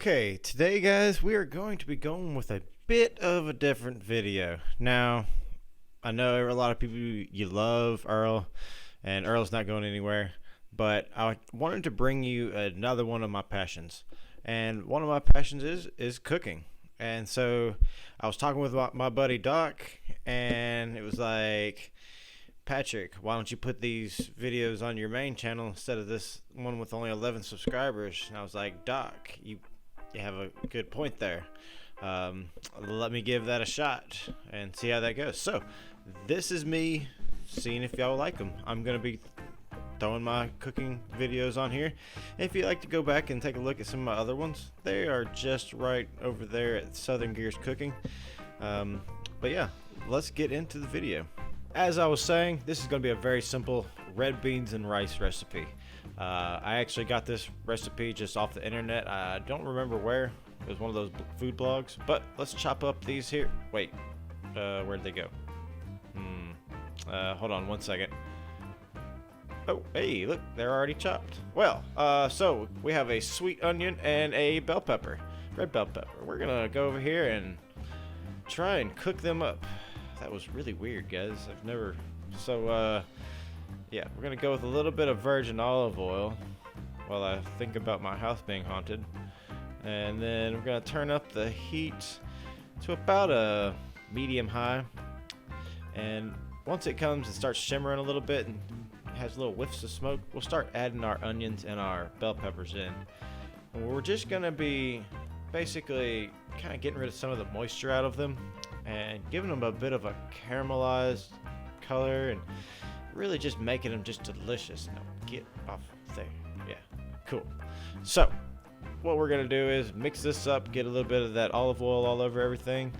Okay, today guys, we are going to be going with a bit of a different video. Now, I know a lot of people you love Earl, and Earl's not going anywhere, but I wanted to bring you another one of my passions. And one of my passions is cooking. And so I was talking with my buddy Doc, and it was like, Patrick, why don't you put these videos on your main channel instead of this one with only 11 subscribers? And I was like, Doc, you have a good point there. Let me give that a shot and see how that goes. So this is me seeing if y'all like them. I'm going to be throwing my cooking videos on here. If you'd like to go back and take a look at some of my other ones, they are just right over there at Southern Gears Cooking. But yeah, let's get into the video. As I was saying, this is going to be a very simple red beans and rice recipe. I actually got this recipe just off the internet. I don't remember where. It was one of those food blogs. But let's chop up these here. Wait, where'd they go? Hold on one second. Oh, hey, look, they're already chopped. Well, so we have a sweet onion and a bell pepper, red bell pepper. We're gonna go over here and try and cook them up. That was really weird, guys. I've never. So, yeah, we're gonna go with a little bit of virgin olive oil while I think about my house being haunted, and then we're gonna turn up the heat to about a medium high. And once it comes and starts shimmering a little bit and has little whiffs of smoke, we'll start adding our onions and our bell peppers in. And we're just gonna be basically kind of getting rid of some of the moisture out of them and giving them a bit of a caramelized color and really just making them just delicious. Now get off there. Yeah, cool. So what we're gonna do is mix this up, get a little bit of that olive oil all over everything,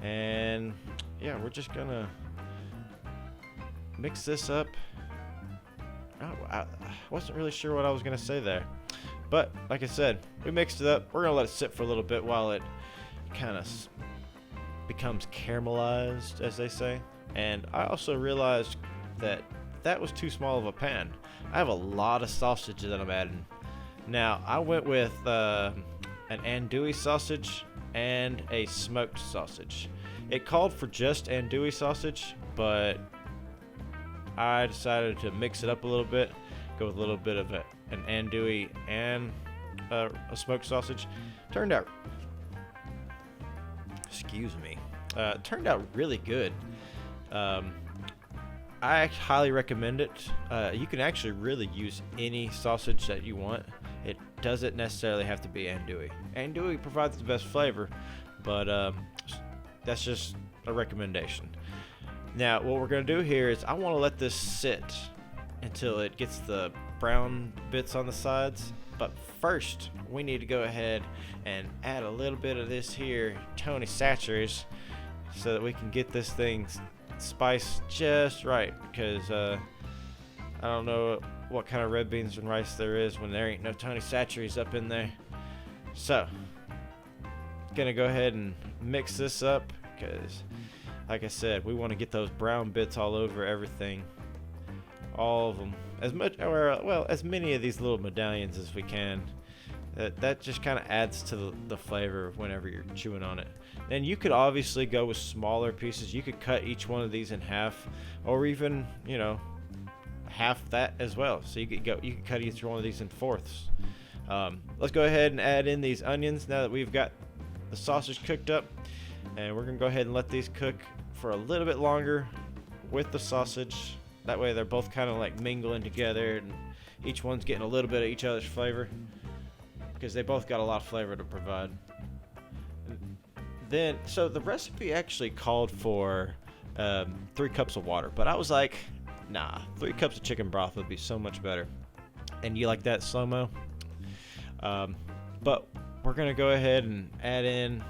and yeah, we're just gonna mix this up. I wasn't really sure what I was gonna say there, but like I said, we mixed it up. We're gonna let it sit for a little bit while it kind of becomes caramelized, as they say. And I also realized that that was too small of a pan. I have a lot of sausage that I'm adding. Now I went with an andouille sausage and a smoked sausage. It called for just andouille sausage, but I decided to mix it up a little bit, go with a little bit of an andouille and a smoked sausage. Turned out turned out really good. I highly recommend it. You can actually really use any sausage that you want. It doesn't necessarily have to be andouille. Andouille provides the best flavor, but that's just a recommendation. Now what we're going to do here is I want to let this sit until it gets the brown bits on the sides. But first, we need to go ahead and add a little bit of this here Tony Chachere's so that we can get this thing spiced just right. Because I don't know what kind of red beans and rice there is when there ain't no Tony Chachere's up in there. So, gonna go ahead and mix this up because, like I said, we want to get those brown bits all over everything. All of them, as much, or well, as many of these little medallions as we can. That just kind of adds to the flavor whenever you're chewing on it. And you could obviously go with smaller pieces. You could cut each one of these in half, or even, you know, half that as well. So you could cut each one of these in fourths. Let's go ahead and add in these onions now that we've got the sausage cooked up, and we're gonna go ahead and let these cook for a little bit longer with the sausage. That way they're both kind of like mingling together and each one's getting a little bit of each other's flavor because they both got a lot of flavor to provide. Then, so the recipe actually called for 3 cups of water, but I was like, nah, 3 cups of chicken broth would be so much better. And you like that, slow-mo? But we're going to go ahead and add in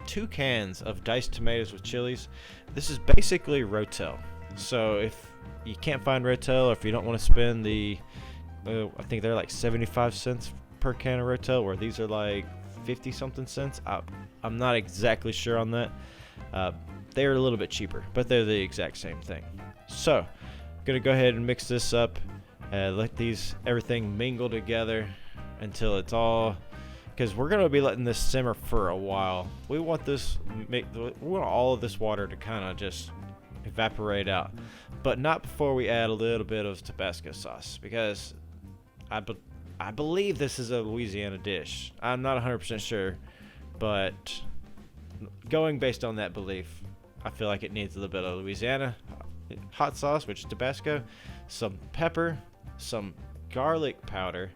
2 cans of diced tomatoes with chilies. This is basically Rotel. So if you can't find Rotel, or if you don't want to spend the, I think they're like 75 cents per can of Rotel, where these are like 50 something cents. I'm not exactly sure on that. They're a little bit cheaper, but they're the exact same thing. So I'm gonna go ahead and mix this up, let everything mingle together until it's all because we're gonna be letting this simmer for a while. We want all of this water to kind of just evaporate out, but not before we add a little bit of Tabasco sauce, because I believe this is a Louisiana dish. I'm not 100% sure, but going based on that belief, I feel like it needs a little bit of Louisiana hot sauce, which is Tabasco, some pepper, some garlic powder.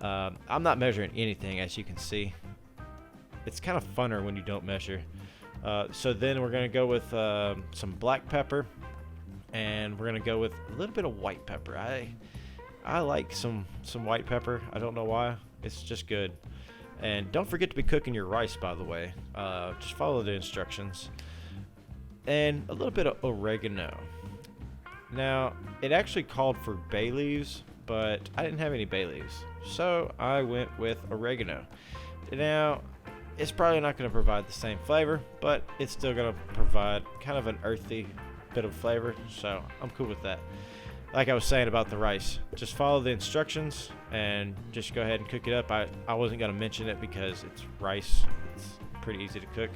I'm not measuring anything, as you can see. It's kind of funner when you don't measure. So then we're going to go with some black pepper, and we're going to go with a little bit of white pepper. I like some white pepper. I don't know why. It's just good. And don't forget to be cooking your rice, by the way. Just follow the instructions. And a little bit of oregano. Now, it actually called for bay leaves, but I didn't have any bay leaves, so I went with oregano. Now, it's probably not going to provide the same flavor, but it's still going to provide kind of an earthy bit of flavor, so I'm cool with that. Like I was saying about the rice, just follow the instructions and just go ahead and cook it up. I wasn't going to mention it because it's rice. It's pretty easy to cook.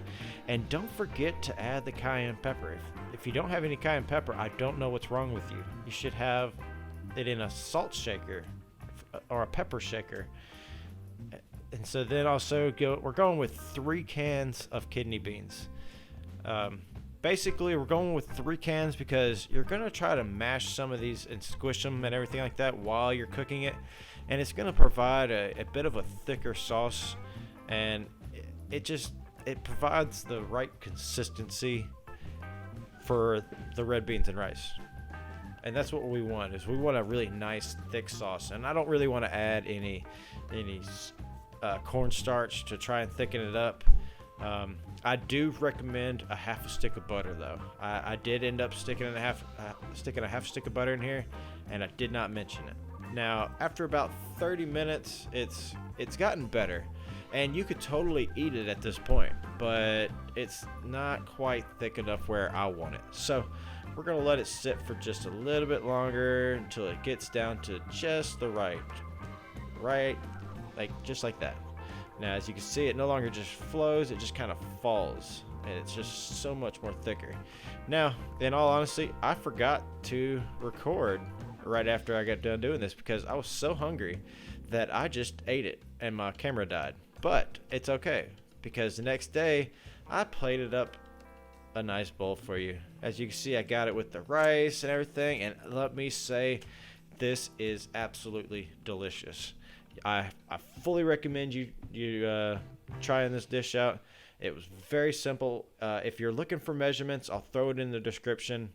And don't forget to add the cayenne pepper. If you don't have any cayenne pepper, I don't know what's wrong with you. You should have it in a salt shaker or a pepper shaker. And so then also we're going with 3 cans of kidney beans. Basically, we're going with 3 cans because you're going to try to mash some of these and squish them and everything like that while you're cooking it. And it's going to provide a bit of a thicker sauce. And it provides the right consistency for the red beans and rice. And that's what we want, is we want a really nice thick sauce. And I don't really want to add any cornstarch to try and thicken it up. I do recommend a half a stick of butter, though. I did end up sticking a half stick of butter in here, and I did not mention it. Now, after about 30 minutes, it's gotten better, and you could totally eat it at this point, but it's not quite thick enough where I want it. So we're gonna let it sit for just a little bit longer until it gets down to just the right, like just like that. Now, as you can see, it no longer just flows, it just kind of falls, and it's just so much more thicker. Now, in all honesty, I forgot to record right after I got done doing this because I was so hungry that I just ate it and my camera died. But it's okay, because the next day I plated up a nice bowl for you. As you can see, I got it with the rice and everything, and let me say, this is absolutely delicious. I fully recommend you trying this dish out. It was very simple. If you're looking for measurements, I'll throw it in the description.